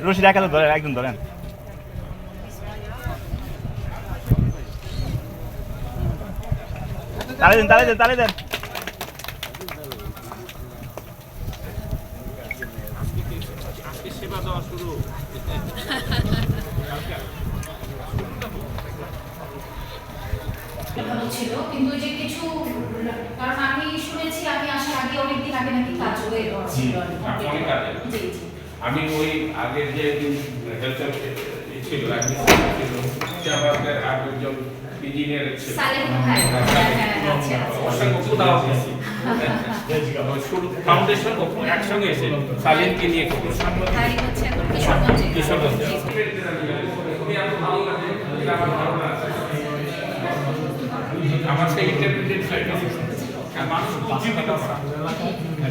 রশি দেখা ধরেন, একদম ধরেন। তালে দেন, তালে দেন, তালে দেন। ছিল কিন্তু যে কিছু, কারণ আমি শুনেছি আমি আসার আগে অনেকদিন আগে নাকি কাজ হয়ে ছিল। আমি ওই আগের যে হেলথ ছিল আরেকজন ইঞ্জিনিয়ার ছিল ফাউন্ডেশন একসঙ্গে এসে সালিনকে নিয়ে কিশোরগঞ্জে আমার সেই ইন্টারপ্রিটেড মানুষ উজ্জীবিত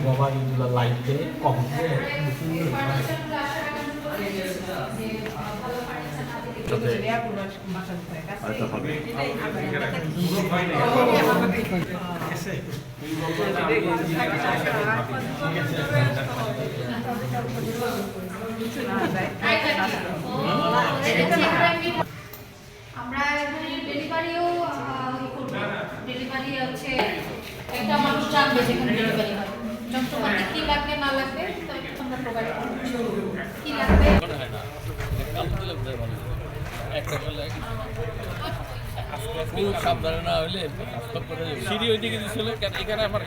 মোবাইলগুলো লাইটে কম আমরা এখানে ডেলিভারিও করব। ডেলিভারি হচ্ছে একটা মানুষ জানবে যেখানে ডেলিভারি হয়, যন্ত্রপাতি কি লাগবে না লাগবে তো একটু আমরা প্রোভাইড করব। কি লাগবে সাবধানে না হলে সিঁড়ি ওইদিকে ছিল, এখানে আমার